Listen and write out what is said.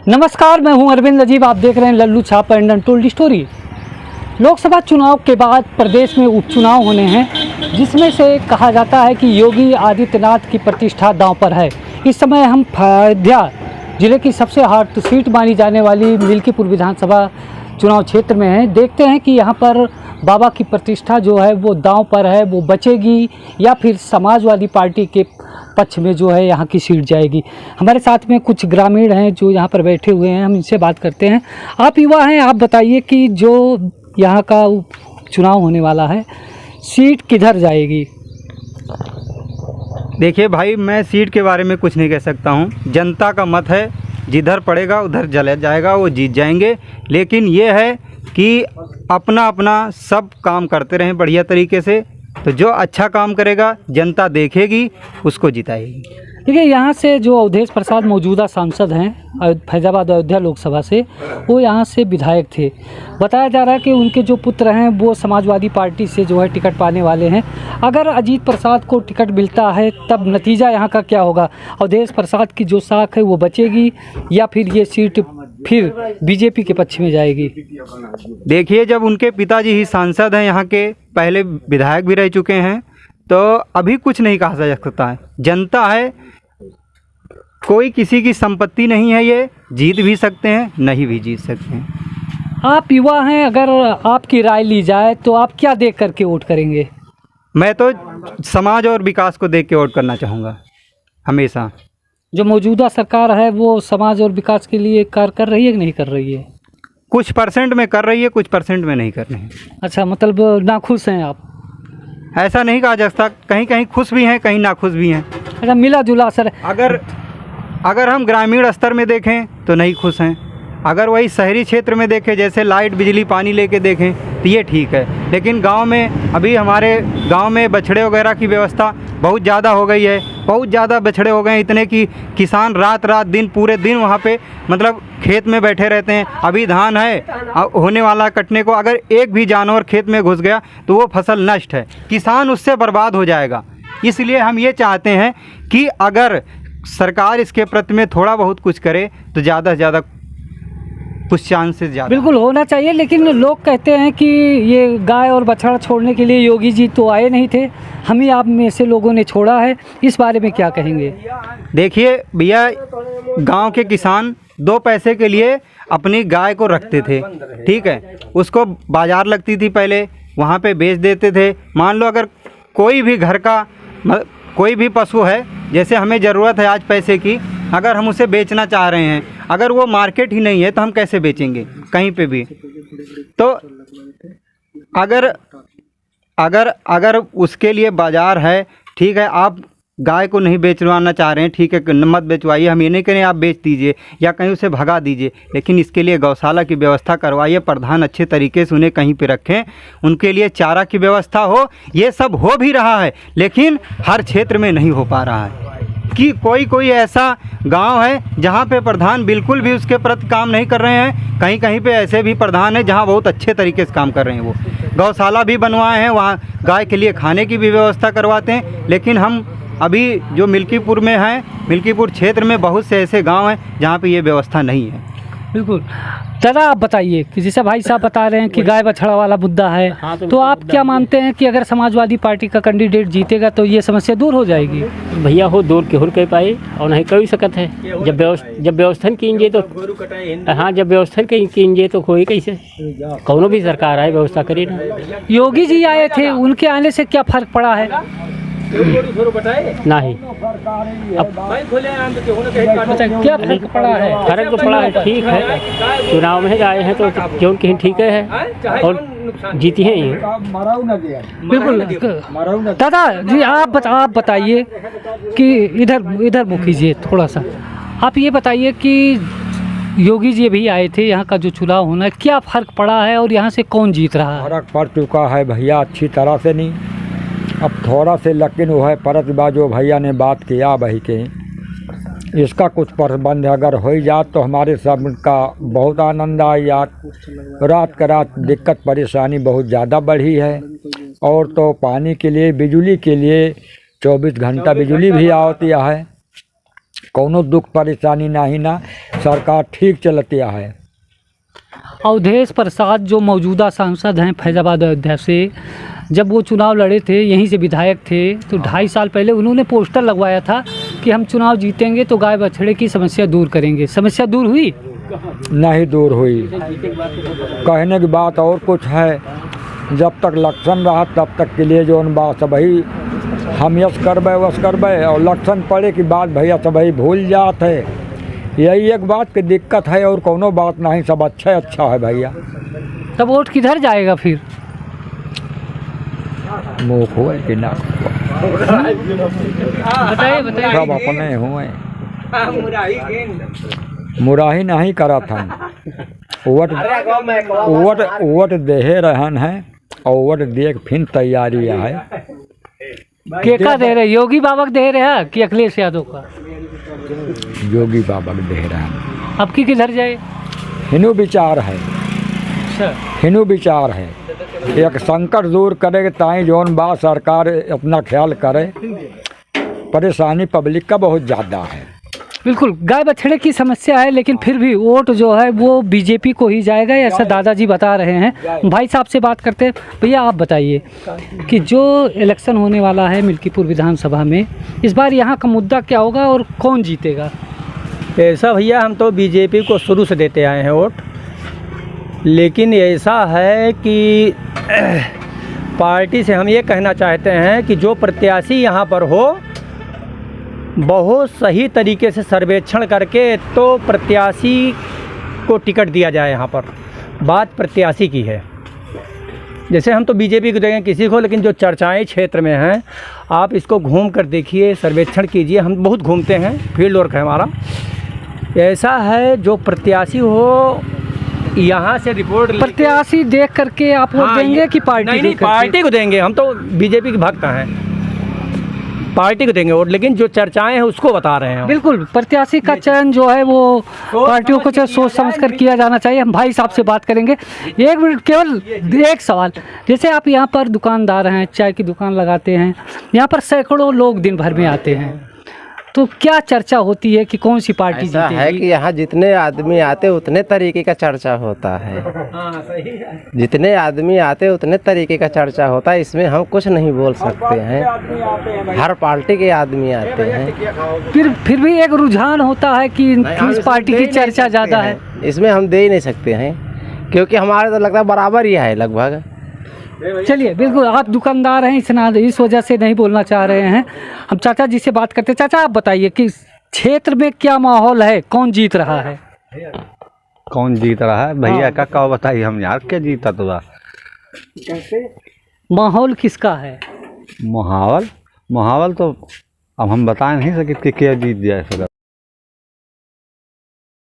नमस्कार, मैं हूं अरविंद अजीब। आप देख रहे हैं लल्लू छाप एंड अनटोल्ड स्टोरी। लोकसभा चुनाव के बाद प्रदेश में उपचुनाव होने हैं, जिसमें से कहा जाता है कि योगी आदित्यनाथ की प्रतिष्ठा दांव पर है। इस समय हम अयोध्या जिले की सबसे हॉट सीट मानी जाने वाली मिल्कीपुर विधानसभा चुनाव क्षेत्र में हैं। देखते हैं कि यहाँ पर बाबा की प्रतिष्ठा जो है वो दांव पर है, वो बचेगी या फिर समाजवादी पार्टी के पक्ष में जो है यहाँ की सीट जाएगी। हमारे साथ में कुछ ग्रामीण हैं जो यहाँ पर बैठे हुए हैं, हम इनसे बात करते हैं। आप युवा हैं, आप बताइए कि जो यहाँ का चुनाव होने वाला है, सीट किधर जाएगी? देखिए भाई, मैं सीट के बारे में कुछ नहीं कह सकता हूँ। जनता का मत है, जिधर पड़ेगा उधर चला जाएगा, वो जीत जाएंगे। लेकिन ये है कि अपना अपना सब काम करते रहें बढ़िया तरीके से, तो जो अच्छा काम करेगा जनता देखेगी, उसको जिताएगी। देखिए, यहाँ से जो अवधेश प्रसाद मौजूदा सांसद हैं फैज़ाबाद अयोध्या लोकसभा से, वो यहाँ से विधायक थे। बताया जा रहा है कि उनके जो पुत्र हैं वो समाजवादी पार्टी से जो है टिकट पाने वाले हैं। अगर अजीत प्रसाद को टिकट मिलता है तब नतीजा यहाँ का क्या होगा? अवधेश प्रसाद की जो साख है वो बचेगी या फिर ये सीट फिर बीजेपी के पक्ष में जाएगी? देखिए, जब उनके पिताजी ही सांसद हैं, यहाँ के पहले विधायक भी रह चुके हैं, तो अभी कुछ नहीं कहा जा सकता है। जनता है, कोई किसी की संपत्ति नहीं है, ये जीत भी सकते हैं, नहीं भी जीत सकते हैं। आप युवा हैं, अगर आपकी राय ली जाए तो आप क्या देख करके वोट करेंगे? मैं तो समाज और विकास को देख के वोट करना चाहूँगा हमेशा। जो मौजूदा सरकार है वो समाज और विकास के लिए कार्य कर रही है कि नहीं कर रही है? कुछ परसेंट में कर रही है, कुछ परसेंट में नहीं कर रही है। अच्छा, मतलब नाखुश हैं आप? ऐसा नहीं कहा जा सकता, कहीं कहीं खुश भी हैं, कहीं नाखुश भी हैं। अच्छा, मिला जुला असर। अगर हम ग्रामीण स्तर में देखें तो नहीं खुश हैं। अगर वही शहरी क्षेत्र में देखें, जैसे लाइट बिजली पानी लेके देखें, तो ये ठीक है। लेकिन गांव में, अभी हमारे गांव में बछड़े वगैरह की व्यवस्था बहुत ज़्यादा हो गई है। बहुत ज़्यादा बछड़े हो गए हैं, इतने कि किसान रात रात दिन पूरे दिन वहाँ पे मतलब खेत में बैठे रहते हैं। अभी धान है, होने वाला कटने को, अगर एक भी जानवर खेत में घुस गया तो वो फसल नष्ट है, किसान उससे बर्बाद हो जाएगा। इसलिए हम ये चाहते हैं कि अगर सरकार इसके प्रति में थोड़ा बहुत कुछ करे तो ज़्यादा से ज़्यादा कुछ चांसेस ज़्यादा बिल्कुल होना चाहिए। लेकिन लोग कहते हैं कि ये गाय और बछड़ा छोड़ने के लिए योगी जी तो आए नहीं थे, हम ही आप में से लोगों ने छोड़ा है। इस बारे में क्या कहेंगे? देखिए भैया, गांव के किसान 2 पैसे के लिए अपनी गाय को रखते थे, ठीक है, उसको बाजार लगती थी पहले, वहाँ पे बेच देते थे। मान लो अगर कोई भी घर का कोई भी पशु है, जैसे हमें ज़रूरत है आज पैसे की, अगर हम उसे बेचना चाह रहे हैं, अगर वो मार्केट ही नहीं है तो हम कैसे बेचेंगे कहीं पे भी? तो अगर उसके लिए बाज़ार है, ठीक है, आप गाय को नहीं बेचवाना चाह रहे हैं, ठीक है, मत बेचवाइए, हम ये नहीं करें आप बेच दीजिए या कहीं उसे भगा दीजिए, लेकिन इसके लिए गौशाला की व्यवस्था करवाइए, प्रधान अच्छे तरीके से उन्हें कहीं पे रखें, उनके लिए चारा की व्यवस्था हो। ये सब हो भी रहा है, लेकिन हर क्षेत्र में नहीं हो पा रहा है। कि कोई ऐसा गांव है जहां पे प्रधान बिल्कुल भी उसके प्रति काम नहीं कर रहे हैं। कहीं कहीं पे ऐसे भी प्रधान हैं जहां बहुत अच्छे तरीके से काम कर रहे हैं। वो गौशाला भी बनवाए हैं, वहां गाय के लिए खाने की भी व्यवस्था करवाते हैं। लेकिन हम अभी जो मिल्कीपुर में हैं, मिल्कीपुर क्षेत्र में बहुत से ऐसे गांव हैं जहां पे ये व्यवस्था नहीं है। बिल्कुल। दादा, आप बताइए कि जैसे भाई साहब बता रहे हैं कि गाय बछड़ा वाला मुद्दा है, हाँ, तो आप क्या मानते हैं कि अगर समाजवादी पार्टी का कैंडिडेट जीतेगा तो ये समस्या दूर हो जाएगी? भैया हो दूर के हो कह पाए और नहीं कह सकत है। जब व्यवस्था कीजिए तो हाँ, जब व्यवस्था कीजिए तो कोई कैसे कौनो भी सरकार आए व्यवस्था करे ना। योगी जी आए थे, उनके आने से क्या फ़र्क पड़ा है? नहीं, अब क्या फर्क पड़ा है? फर्क तो पड़ा है, ठीक है, चुनाव में आए हैं तो क्यों कहीं ठीक है और जीती हैं ये। बिल्कुल। दादा जी, आप बताइए कि इधर मुख कीजिए थोड़ा सा। आप ये बताइए कि योगी जी भी आए थे, यहाँ का जो चुनाव होना है, क्या फ़र्क पड़ा है और यहाँ से कौन जीत रहा है? फर्क पड़ चुका है भैया, अच्छी तरह से नहीं, अब थोड़ा से, लेकिन वो है परत बा जो भैया ने बात किया भाई के, इसका कुछ प्रबंध अगर हो जाए तो हमारे सब का बहुत आनंद आया। रात का रात दिक्कत परेशानी बहुत ज़्यादा बढ़ी है, और तो पानी के लिए, बिजली के लिए 24 घंटा बिजली भी आती है, कोनो दुख परेशानी नहीं ना, सरकार ठीक चलती है। अवधेश प्रसाद जो मौजूदा सांसद हैं फैज़ाबाद अयोध्या से, जब वो चुनाव लड़े थे, यहीं से विधायक थे, तो 2.5 साल पहले उन्होंने पोस्टर लगवाया था कि हम चुनाव जीतेंगे तो गाय बछड़े की समस्या दूर करेंगे। समस्या दूर हुई? नहीं दूर हुई। कहने की बात और कुछ है, जब तक इलेक्शन रहा तब तक के लिए जो बात भाई हम यस करबे वस करबे, और इलेक्शन पड़े की बात भैया सब भाई भूल जाते। यही एक बात की दिक्कत है और कोनो बात नहीं, सब अच्छा है भैया। तब वोट किधर जाएगा फिर? मुँह हुए कि ना बताइए सब अपने हुए, मुराही नहीं करा था। वोट दे रहन है और वोट देख फिर तैयारी है। केका दे रहे, योगी बाबा को दे रहे हैं कि अखिलेश यादव का? योगी बाबा को दे रहे हैं। अब की किधर जाए? हिंदू विचार है, अच्छा, हिंदू विचार है। एक संकट दूर करे ताई जौन बात सरकार अपना ख्याल करे, परेशानी पब्लिक का बहुत ज़्यादा है। बिल्कुल गाय बछड़े की समस्या है, लेकिन फिर भी वोट जो है वो बीजेपी को ही जाएगा, ऐसा दादाजी बता रहे हैं। भाई साहब से बात करते हैं। भैया आप बताइए कि जो इलेक्शन होने वाला है मिल्कीपुर विधानसभा में, इस बार यहाँ का मुद्दा क्या होगा और कौन जीतेगा? ऐसा भैया, हम तो बीजेपी को शुरू से देते आए हैं वोट, लेकिन ऐसा है कि पार्टी से हम ये कहना चाहते हैं कि जो प्रत्याशी यहाँ पर हो बहुत सही तरीके से सर्वेक्षण करके तो प्रत्याशी को टिकट दिया जाए। यहाँ पर बात प्रत्याशी की है। जैसे हम तो बीजेपी को देंगे किसी को, लेकिन जो चर्चाएं क्षेत्र में हैं आप इसको घूम कर देखिए, सर्वेक्षण कीजिए। हम बहुत घूमते हैं, फील्ड वर्क है हमारा। ऐसा है जो प्रत्याशी हो यहाँ से रिपोर्ट, प्रत्याशी देख करके आप वोट देंगे कि पार्टी? नहीं, पार्टी को देंगे। हम तो बीजेपी के भक्त हैं, पार्टी को देंगे वोट, लेकिन जो चर्चाएं हैं उसको बता रहे हैं। बिल्कुल, प्रत्याशी का चयन जो है वो पार्टियों को सोच समझ कर किया जाना चाहिए। हम भाई साहब से बात करेंगे। एक मिनट, केवल एक सवाल। जैसे आप यहाँ पर दुकानदार हैं, चाय की दुकान लगाते हैं, यहाँ पर सैकड़ों लोग दिन भर में आते हैं, तो क्या चर्चा होती है कि कौन सी पार्टी ऐसा है कि यहाँ जितने आदमी आते उतने तरीके का चर्चा होता है। जितने आदमी आते उतने तरीके का चर्चा होता है, इसमें हम कुछ नहीं बोल सकते हैं। हर पार्टी के आदमी आते हैं, फिर भी एक रुझान होता है कि किस पार्टी की चर्चा ज़्यादा है। इसमें हम दे ही नहीं सकते हैं, क्योंकि हमारे तो लगता है बराबर ही है लगभग। चलिए, बिल्कुल आप दुकानदार हैं, इस वजह से नहीं बोलना चाह रहे हैं। हम चाचा जी से बात करते हैं। चाचा आप बताइए कि क्षेत्र में क्या माहौल है, कौन जीत रहा है? कौन जीत रहा है भैया का क्या बताइए हम यार, क्या जीता तो? माहौल किसका है? मुहावल तो अब हम बता नहीं सकते कि क्या जीत जाए सका।